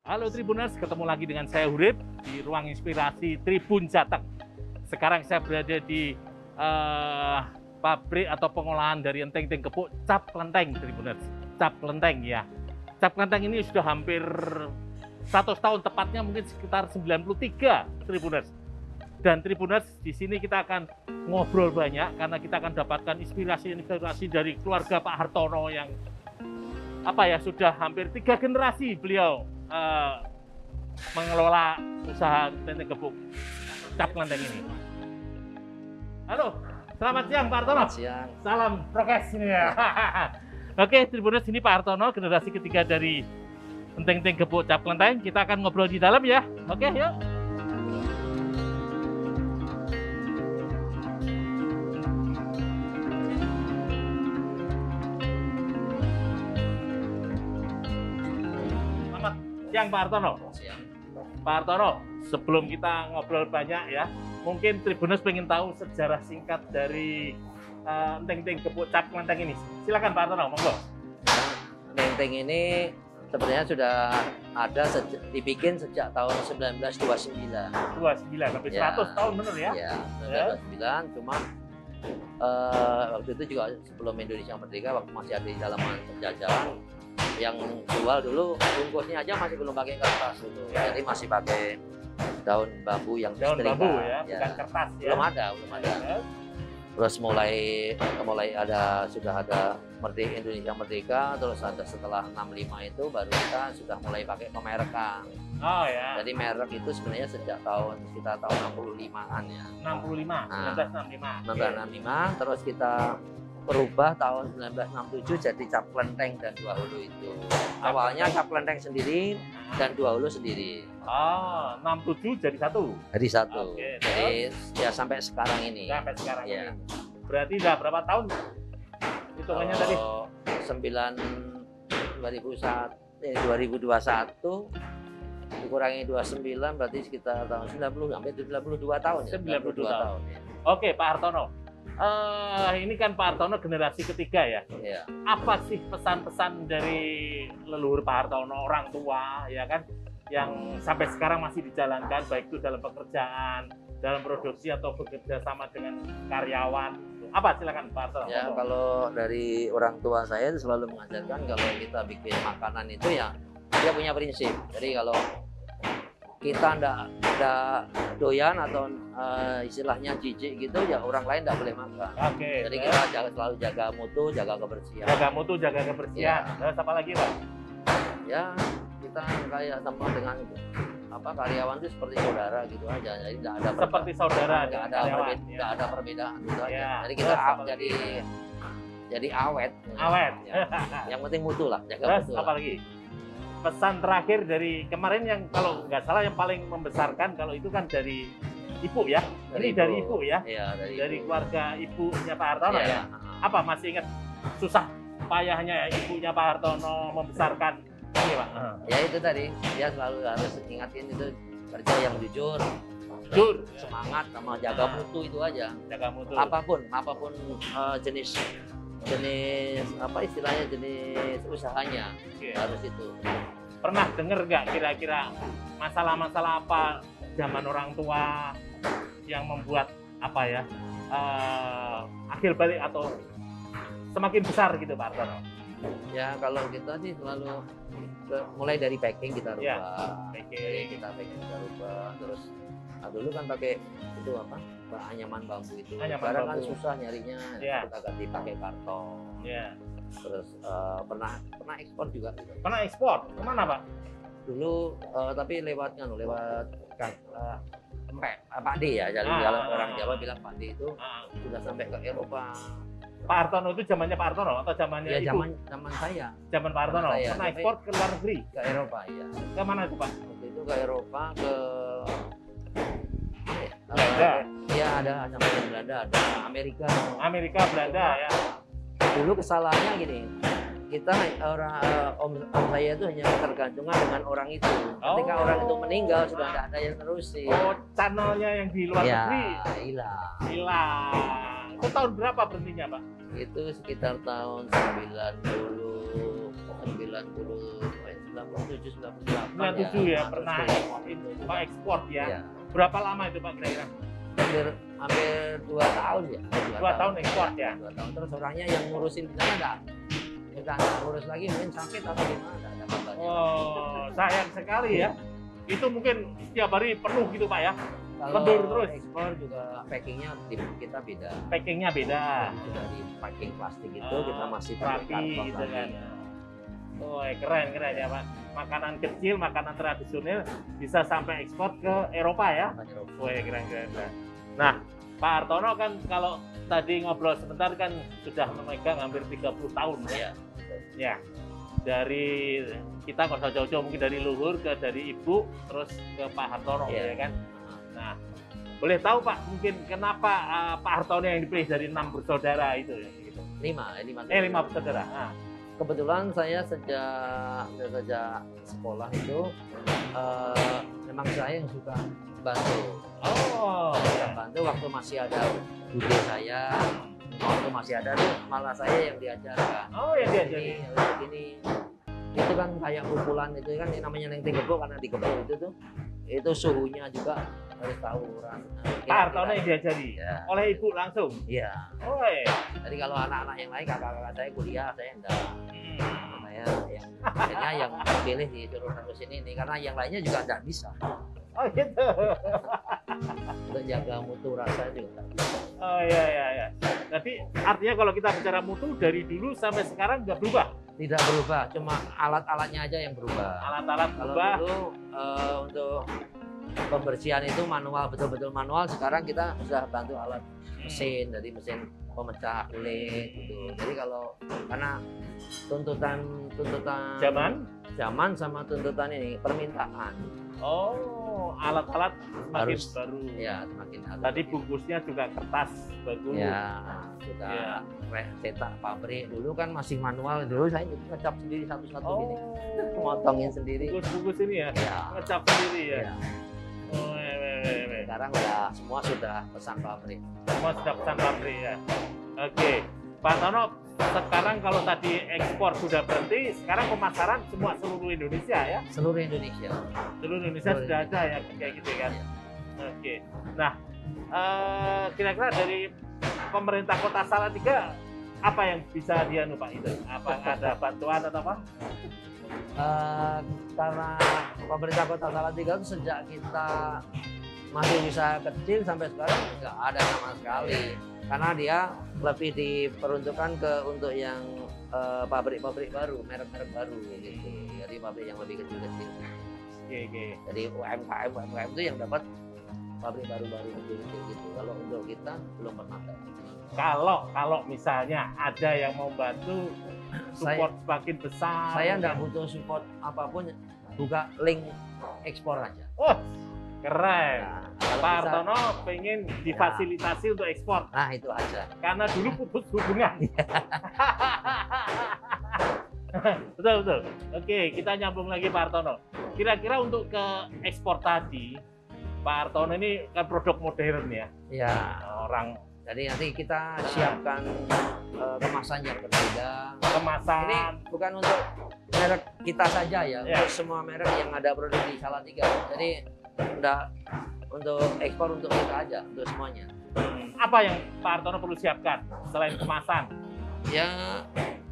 Halo Tribuners, ketemu lagi dengan saya Hurib di ruang inspirasi Tribun Jateng. Sekarang saya berada di pabrik atau pengolahan dari enteng-enteng gepuk cap kelenteng, Tribuners. Cap kelenteng ya. Cap kelenteng ini sudah hampir 100 tahun, tepatnya mungkin sekitar 93, Tribuners. Dan Tribuners, di sini kita akan ngobrol banyak karena kita akan dapatkan inspirasi dari keluarga Pak Hartono yang sudah hampir 3 generasi beliau mengelola usaha enteng gepuk cap kelenteng ini. Halo, selamat siang Pak Hartono. Selamat siang. Salam prokes ini ya. Oke, Tribuners, ini Pak Hartono, generasi ketiga dari enteng-enteng gepuk cap kelenteng. Kita akan ngobrol di dalam ya. Oke, yuk. Selamat siang Pak Hartono. Siang. Pak Hartono, sebelum kita ngobrol banyak ya, mungkin Tribuners pengen tahu sejarah singkat dari enteng-enteng gepuk cap kelenteng ini. Silakan Pak Hartono, monggo. Enteng ini sebenarnya sudah ada dibikin sejak tahun 1929. 29 sampai Ya. 100 tahun bener ya? Ya, 1929. Cuma waktu itu juga sebelum Indonesia merdeka, waktu masih ada di dalam penjajahan, yang jual dulu bungkusnya aja masih belum pakai kertas gitu. Ya. Jadi masih pakai daun bambu yang Daun disetrika. bambu ya, bukan kertas ya. Belum ada. Ya. Terus mulai sudah ada Indonesia merdeka, terus ada setelah 65 itu baru kita sudah mulai pakai pemerekan. Oh ya. Jadi merek itu sebenarnya sejak sekitar tahun 65-an ya. 65, 1965. 1965, terus kita berubah tahun 1967 jadi cap kelenteng dan dua hulu itu. Awalnya cap kelenteng sendiri dan dua hulu sendiri. Oh, 67 jadi satu. Jadi satu. Oke, Jadi ya sampai sekarang ini. Sampai sekarang Ya. ini. Berarti udah berapa tahun? Hitungannya tadi. 2021 dikurangi 29 berarti sekitar tahun 90 sampai 92 tahun ya. 92 tahun. ya. Oke, Pak Hartono. Ini kan Pak Hartono generasi ketiga ya. Iya. Apa sih pesan-pesan dari leluhur Pak Hartono, orang tua ya kan, yang sampai sekarang masih dijalankan, baik itu dalam pekerjaan, dalam produksi atau bekerja sama dengan karyawan? Apa, silakan Pak Hartono. Ya, kalau dari orang tua saya itu selalu mengajarkan kalau kita bikin makanan itu ya dia punya prinsip. Jadi kalau kita ndak doyan atau istilahnya jijik gitu ya orang lain ndak boleh makan. Oke. Jadi kita selalu jaga mutu, jaga kebersihan. Jaga mutu, jaga kebersihan. Ya. Terus apa lagi, Pak? Ya kita kayak sama dengan karyawan itu seperti saudara gitu aja. Jadi tidak ada Seperti saudara nggak dengan ada karyawan, nggak ada perbedaan gitu aja. Ya. Jadi kita Terus apa lagi? jadi awet. Awet. Ya. Yang penting mutu lah, jaga Terus mutu. apa lagi? Pesan terakhir dari kemarin yang kalau nggak salah yang paling membesarkan kalau itu kan dari ibu ya. Ini dari ibu ya. Iya, Dari ibu. keluarga ibunya Pak Hartono Iya. ya. Apa masih ingat susah payahnya ibunya Pak Hartono membesarkan ini, Pak? Ya itu tadi, dia selalu harus ingatin itu kerja yang jujur, Jujur, semangat sama jaga mutu itu aja. jaga mutu. Apapun jenis apa istilahnya jenis usahanya Oke. harus itu. Pernah dengar nggak kira-kira masalah-masalah apa zaman orang tua yang membuat akhir balik atau semakin besar gitu Pak Hartono? Ya kalau kita sih selalu mulai dari packing kita rubah, Ya, Jadi packing. kita rubah, terus dulu kan pakai itu anyaman bambu itu. Anyaman Sekarang kan bambu. susah nyarinya, Ya. kita ganti pakai karton. Ya. Terus pernah ekspor juga gitu. Pernah ekspor kemana Pak? Dulu tapi lewat Pak D ya, jadi kalau orang Jawa bilang Pak D itu sudah sampai ke Eropa. Pak Hartono itu zamannya Pak Hartono atau zamannya Ya ibu? zaman saya Zaman Pak Hartono. Zaman saya, Pernah tapi- ekspor ke luar negeri? ke Eropa ya. Ke mana itu Pak? Waktu itu ke Eropa ke Belanda. Ya ada sampai ke Belanda, ada Amerika. Amerika, Belanda ya. Dulu kesalahannya gini, kita om saya itu hanya ketergantungan dengan orang itu. Ketika Oh. orang itu meninggal sudah tidak ada yang terusin. Oh, channelnya yang di luar Ya negeri hilang. hilang. Itu tahun berapa berhentinya Pak? Itu sekitar tahun 90 97, 98 97 ya, harus pernah tuh. ekspor ya. Iya. Berapa lama itu Pak kira-kira? hampir 2 tahun ya. 2 tahun ekspor ya. 2 tahun terus orangnya yang ngurusin di sana enggak. Kita nggak ngurus lagi, mungkin sakit atau gimana, enggak ada kabarnya. Oh, sayang sekali ya. Itu mungkin setiap hari penuh gitu Pak ya. Kalau Lendur terus. ekspor juga packingnya di kita beda. Packingnya beda. Sudah di packing plastik itu Oh, kita masih pakai rapi karton gitu lagi. kan. Oh, keren ya Pak. Makanan kecil, makanan tradisional bisa sampai ekspor ke Eropa ya. Wah, keren. Nah, Pak Hartono kan kalau tadi ngobrol sebentar kan sudah memegang hampir 30 tahun ya. Iya. Ya. Dari kita nggak usah jauh-jauh, mungkin dari luhur ke dari ibu terus ke Pak Hartono Iya. ya kan. Nah, boleh tahu Pak mungkin kenapa Pak Hartono yang dipilih dari 6 bersaudara itu ya gitu. 5 bersaudara. Nah, Kebetulan saya sejak sekolah itu memang saya yang suka bantu. oh, Suka bantu waktu masih ada bude saya, waktu masih ada tuh malah saya yang diajarkan. oh ya dia jadi. Ini itu kan kayak pukulan itu kan, ini namanya neng gebuk, karena digebuk itu suhunya juga harus tahu Pak Hartono yang diajari ya. oleh ibu langsung. Iya. Oh ya. Jadi kalau anak-anak yang lain, kakak-kakak saya kuliah, saya enggak. Saya yang akhirnya yang pilih disuruh harus ini karena yang lainnya juga enggak bisa. Oh gitu. Untuk jaga mutu rasa juga enggak bisa. Oh ya. Jadi artinya kalau kita bicara mutu dari dulu sampai sekarang nggak berubah. Tidak berubah, cuma alat-alatnya aja yang berubah. Alat-alat Kalau berubah. dulu untuk pembersihan itu manual, betul-betul manual. Sekarang kita sudah bantu alat mesin, jadi mesin pemecah kulit gitu. Jadi kalau karena tuntutan zaman sama tuntutan ini permintaan. Oh, alat-alat semakin Harus, baru. Ya, semakin halus. Tadi bungkusnya juga kertas bagus. Ya, sudah Ya. cetak pabrik. Dulu kan masih manual. Dulu saya ngecap sendiri satu-satu gini. Oh, Motongin sendiri. bungkus-bungkus ini ya, Ya. ngecap sendiri ya. Ya. Oh, ya. Sekarang udah semua sudah pesan pabrik. Semua sudah pesan pabrik ya. Oke, Pak Tono, sekarang kalau tadi ekspor sudah berhenti, sekarang pemasaran semua seluruh Indonesia ya? Seluruh Indonesia. Seluruh Indonesia Seluruh sudah ada ya kayak gitu kan? Ya. Oke. Nah, kira-kira dari pemerintah Kota Salatiga apa yang bisa dianu Pak itu? Apa ada bantuan atau apa? Karena pemerintah Kota Salatiga itu sejak kita masih usaha kecil sampai sekarang nggak ada sama sekali, karena dia lebih diperuntukkan untuk yang pabrik-pabrik baru, merek-merek baru gitu. Jadi pabrik yang lebih kecil-kecil. Oke. Jadi UMKM itu yang dapat pabrik baru-baru kecil-kecil gitu. Kalau untuk kita belum pernah dapat. Kalau misalnya ada yang mau bantu support semakin besar, Saya nggak butuh support apapun, buka link ekspor aja. Oh, keren. Nah, Pak kalau bisa- Hartono pengen difasilitasi untuk ekspor Nah itu aja. karena dulu putus hubungan. Betul. Oke, kita nyambung lagi Pak Hartono. Kira-kira untuk ke ekspor tadi, Pak Hartono ini kan produk modern ya. Ya. Orang Jadi nanti kita siapkan kemasan yang berbeda. kemasan. Ini bukan untuk merek kita saja ya, Ya. untuk semua merek yang ada produk di Salatiga. Jadi enggak untuk ekspor untuk kita aja, untuk semuanya. Apa yang Pak Hartono perlu siapkan selain kemasan? Ya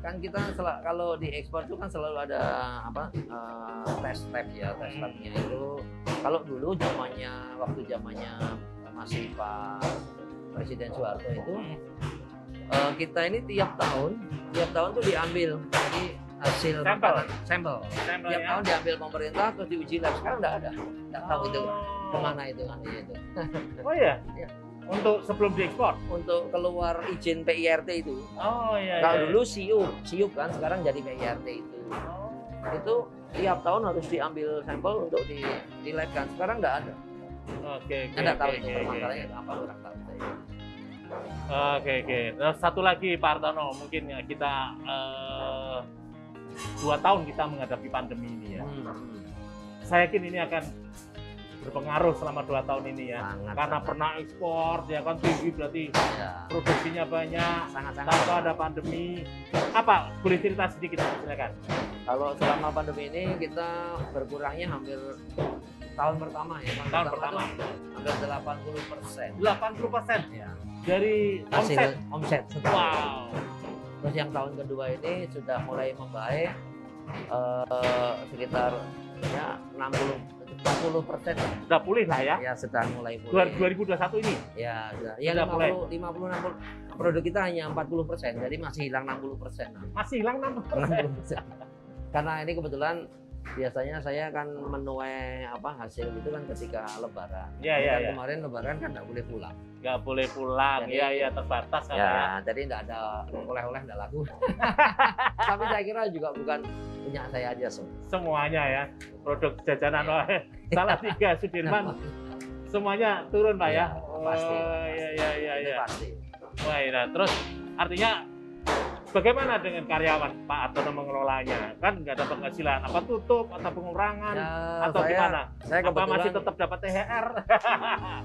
kan kita kalau di ekspor itu kan selalu ada apa tes lab ya, tes labnya itu. Kalau dulu waktu zamannya masih Pak Presiden Soeharto itu kita ini tiap tahun tuh diambil, jadi hasil sampel tiap tahun diambil pemerintah terus diuji lab. Sekarang nggak tahu itu kemana itu kan itu. Oh iya. Ya. Untuk sebelum diekspor. Untuk keluar izin PIRT itu. Oh iya. Kalau dulu siup kan, sekarang jadi PIRT itu. Itu tiap tahun harus diambil sampel untuk di lab kan. Sekarang nggak ada. Oke. Nggak tahu itu permasalahannya apa, orang tahu saya. Oke. Terus satu lagi Pak Hartono, mungkin ya kita 2 tahun kita menghadapi pandemi ini ya. Saya yakin ini akan berpengaruh selama 2 tahun ini ya. Karena pernah ekspor ya kan tinggi, berarti produksinya banyak. Sangat-sangat. Tanpa ada pandemi. Apa? Boleh cerita sedikit silakan. Kalau selama pandemi ini kita berkurangnya hampir tahun pertama ya. Tahun pertama. tuh hampir 80%. 80% Ya. dari Hasil omset. omset setahun. Wow. Terus yang tahun kedua ini sudah mulai membaik sekitar ya 40% lah. Udah pulih lah ya. Ya sedang mulai pulih. 2021 ini. Ya, Sudah 50 produk kita hanya 40%, jadi masih hilang 60%. Masih hilang 60%. 60%. Karena ini kebetulan biasanya saya kan menuai hasil itu kan ketika Lebaran. Iya, Ini iya, kan iya. Kemarin Lebaran kan nggak boleh pulang. Nggak boleh pulang. Jadi- Iya, iya, terbatas kan ya. Ya, jadi nggak ada oleh-oleh, nggak laku. Tapi saya kira juga bukan punya saya aja Semuanya ya. Produk jajanan salah tiga Sudirman semuanya turun Pak ya. Iya, pasti. Iya, iya, iya, Itu iya. pasti. Wah, iya. Terus artinya bagaimana dengan karyawan Pak Artono mengelolanya? Kan nggak ada penghasilan, apa tutup atau pengurangan Ya, atau gimana? saya Apa kebetulan, masih tetap dapat THR?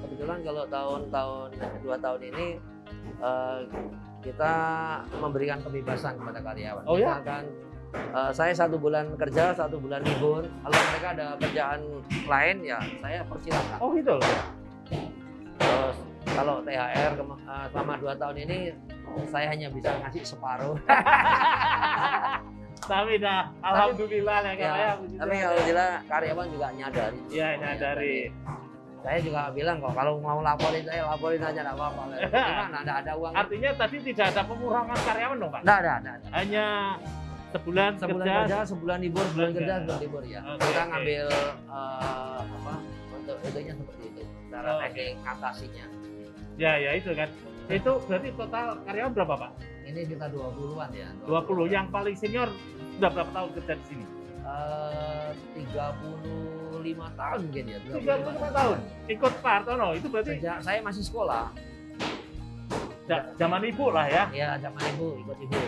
kebetulan kalau tahun-tahun 2 tahun ini kita memberikan kebebasan kepada karyawan. Oh, ya? Misalkan saya 1 bulan kerja, 1 bulan libur. Kalau mereka ada kerjaan lain ya saya persilakan. Oh gitu loh. Terus kalau THR selama 2 tahun ini saya hanya bisa ngasih separuh. Tapi dah, alhamdulillah ya Kak ya. puji Tapi Tuhan. alhamdulillah karyawan juga nyadari. Iya, nyadari. Saya juga bilang kok kalau mau laporin saya laporin aja nggak apa-apa. Gimana? Nggak ada uang. Artinya tadi tidak ada pengurangan karyawan dong Pak? Nggak ada. Hanya sebulan Sebulan kerja. kerja, sebulan libur, sebulan kerja, Oke. sebulan libur ya. Oke, Kita oke. ngambil untuk itunya seperti itu. Cara Oke. teknik atasinya. Ya, ya itu kan. Itu berarti total karyawan berapa Pak? Ini kita 20-an ya. 20. Yang paling senior sudah berapa tahun kerja di sini? 35 tahun mungkin ya. 35 tahun. Ikut Pak Artono, itu berarti Sejak saya masih sekolah. zaman ibu lah ya. Ya, zaman ibu, ikut ibu.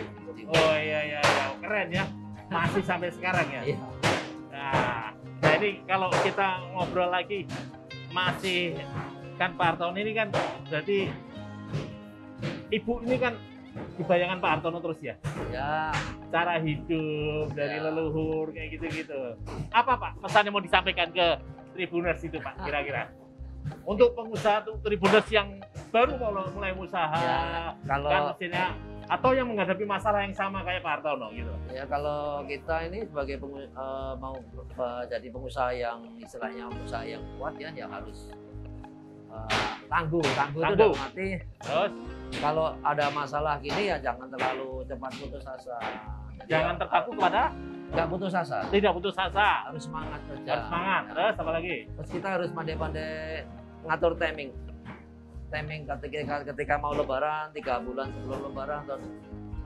Oh iya, iya, iya. Keren ya. Masih sampai sekarang ya. Iya. Nah ini kalau kita ngobrol lagi, masih kan Pak Artono ini kan berarti ibu ini kan dibayangkan Pak Artono terus ya. Ya, Cara hidup dari Ya. leluhur kayak gitu-gitu. Apa Pak pesannya mau disampaikan ke Tribuners itu Pak kira-kira? Untuk pengusaha Tribuners yang baru mau mulai usaha, Ya, kalau kan mestinya atau yang menghadapi masalah yang sama kayak Pak Artono gitu. ya kalau kita ini sebagai mau jadi pengusaha yang istilahnya pengusaha yang kuat ya, ya harus tangguh itu Tangguh. dalam arti Terus kalau ada masalah gini ya jangan terlalu cepat putus asa. Jadi jangan ya, terpaku kepada nggak putus asa, tidak putus asa. harus semangat kerja. Harus semangat. Ya. Terus apa lagi? Terus kita harus pandai-pandai ngatur timing ketika mau lebaran 3 bulan sebelum lebaran terus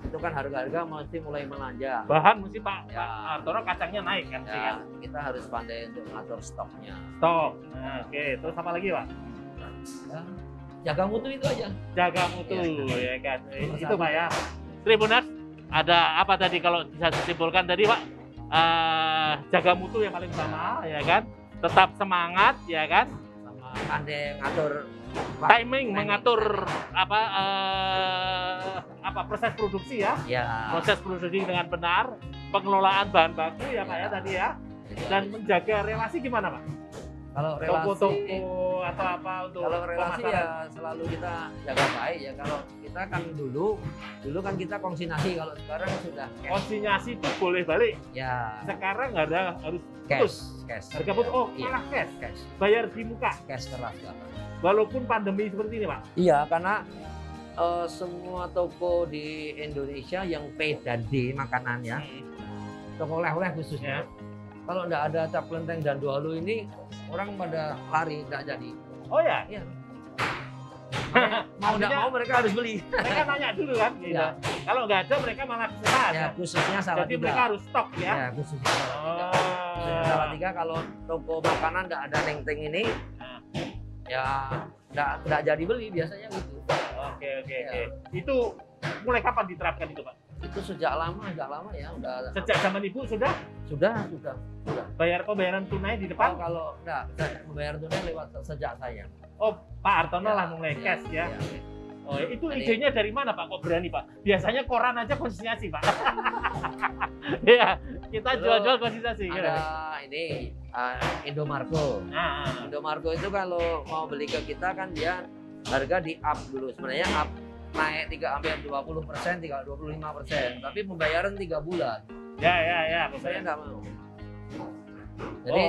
itu kan harga-harga mesti mulai menanjak. Bahan mesti Pak Ya. Artono kacangnya naik kan, sih kan? Ya, kita harus pandai untuk ngatur stoknya. Stok. Nah, oke, terus apa lagi Pak? Ya, jaga mutu itu aja. Jaga mutu Ya. ya kan. Nomor Itu satu. Pak ya. Tribuners, ada apa tadi kalau bisa disimpulkan tadi Pak? Jaga mutu yang paling utama ya kan. Tetap semangat ya kan. Sama pandai ngatur Timing mengatur apa proses produksi ya. ya. Proses produksi dengan benar, pengelolaan bahan baku ya Pak ya tadi ya. Dan menjaga relasi gimana Pak? kalau relasi Toko-toko atau apa untuk kalau relasi pemasaran? ya selalu kita jaga baik ya. Kalau kita kan dulu kan kita konsinyasi, kalau sekarang sudah Konsinyasi itu boleh balik. ya Sekarang nggak ada harus cash. harga putus. Oh, Iya, malah cash. cash. Bayar di muka. Cash keras sekarang. Walaupun pandemi seperti ini Pak. Iya, karena semua toko di Indonesia yang P dan D makanannya, toko oleh-oleh khususnya, kalau nggak ada cap kelenteng dan dua halo ini, orang pada lari, nggak jadi. Oh ya, Iya. Makanya mau nggak Artinya- mau mereka harus beli. mereka nanya dulu kan. Gitu. Iya. Kalau nggak ada mereka malah kesusahan. Ya, khususnya salah Jadi tiga. mereka harus stok ya. Ya, khususnya salah tiga. Kalau toko makanan nggak ada neng-teng ini, Nah. ya nggak jadi beli biasanya gitu. Oke. Ya. Itu mulai kapan diterapkan itu Pak? Itu sejak lama ya, udah Sejak zaman Ibu sudah sudah. bayar pembayaran tunai di Oh, depan? kalau enggak, saya membayar tunai lewat sejak saya. Oh, Pak Artono Ya, lah mulai cash ya. Oh, itu Jadi- idenya dari mana Pak? Kok berani Pak? Biasanya koran aja konsinyasi Pak. Iya, kita Dulu jual-jual konsinyasi. Ada ini Indomarko. Nah, Indomarko itu kalau mau beli ke kita kan dia harga di up dulu. Sebenarnya up naik hampir 20%, 25%. Tapi pembayaran 3 bulan. ya. Saya nggak mau. Jadi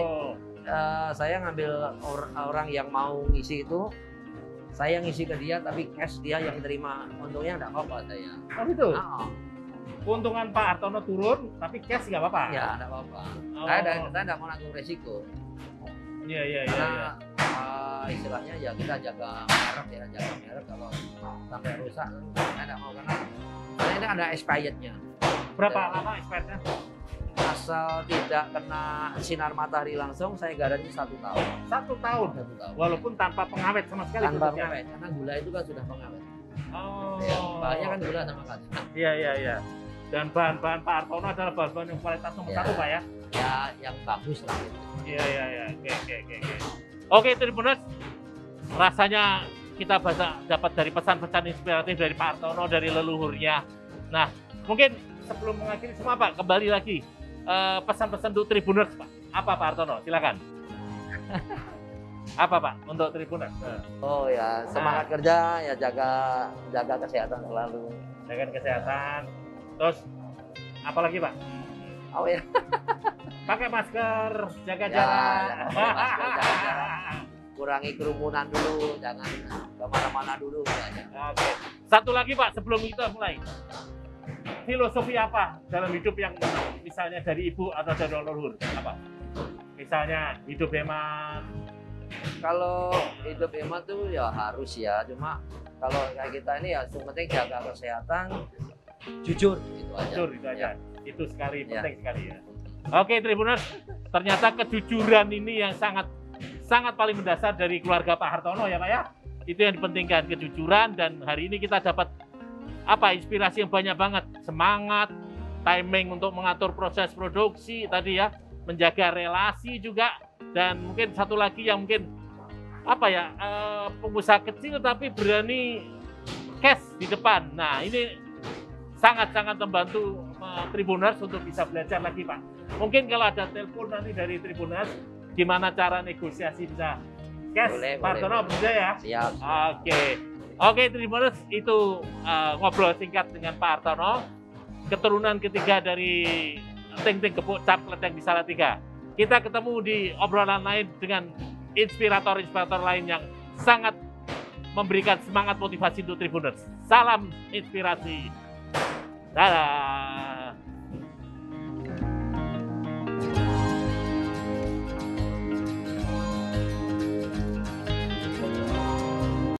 Oh, saya ngambil orang yang mau ngisi itu, saya ngisi ke dia tapi cash dia yang terima, untungnya nggak apa-apa saya. oh gitu. Ah, Keuntungan Pak Hartono turun, tapi cash nggak apa-apa. ya nggak apa-apa. Oh. Saya nggak mau nanggung resiko. Iya. Karena istilahnya ya kita jaga merek kalau sampai rusak saya nggak mau, karena ini ada expirednya. Berapa Ya. lama expirednya? Asal tidak kena sinar matahari langsung, saya garansi 1 tahun. 1 tahun. 1 tahun. Walaupun tanpa pengawet sama sekali. Tanpa bentuknya. pengawet, karena gula itu kan sudah pengawet. Oh. Ya, bahannya kan gula sama kacang. Iya. Dan bahan-bahan Pak Hartono adalah bahan-bahan yang kualitas nomor Ya. 1 Pak ya. Ya, yang bagus lah. Gitu. Iya. Oke, Tribuners. Rasanya kita dapat dari pesan-pesan inspiratif dari Pak Hartono, dari leluhurnya. Nah, mungkin sebelum mengakhiri semua Pak, kembali lagi pesan-pesan untuk Tribuners Pak. Apa Pak Hartono? Silakan. Apa Pak untuk Tribuners? Oh ya, semangat kerja, ya jaga kesehatan selalu. Jaga kesehatan. Terus apa lagi Pak? Oh ya, Pakai masker, jaga Ya, jarak. pakai masker, jaga jarak. Kurangi kerumunan dulu, jangan kemana-mana dulu. Ya. Oke. Satu lagi Pak sebelum kita mulai. Filosofi apa dalam hidup yang misalnya dari ibu atau dari leluhur? Apa? Misalnya hidup hemat. Kalau hidup hemat tuh ya harus ya, cuma kalau kayak kita ini ya yang penting jaga kesehatan, jujur itu aja. Jujur itu aja. Ya. Itu sekali Ya. penting sekali ya. Oke, Tribuners, ternyata kejujuran ini yang sangat paling mendasar dari keluarga Pak Hartono ya Pak ya. Itu yang dipentingkan, kejujuran, dan hari ini kita dapat inspirasi yang banyak banget, semangat, timing untuk mengatur proses produksi tadi ya, menjaga relasi juga, dan mungkin satu lagi yang mungkin pengusaha kecil tapi berani cash di depan. Nah, ini sangat-sangat membantu Tribuners untuk bisa belajar lagi Pak. Mungkin kalau ada telepon nanti dari Tribuners, gimana cara negosiasi bisa cash, Boleh, Pak Hartono bisa ya? Siap. Oke, Tribuners, itu ngobrol singkat dengan Pak Hartono, keturunan ketiga dari Ting-Ting Gepuk Cap Kleteng di Salatiga. Kita ketemu di obrolan lain dengan inspirator-inspirator lain yang sangat memberikan semangat motivasi untuk Tribuners. Salam inspirasi. Dadah.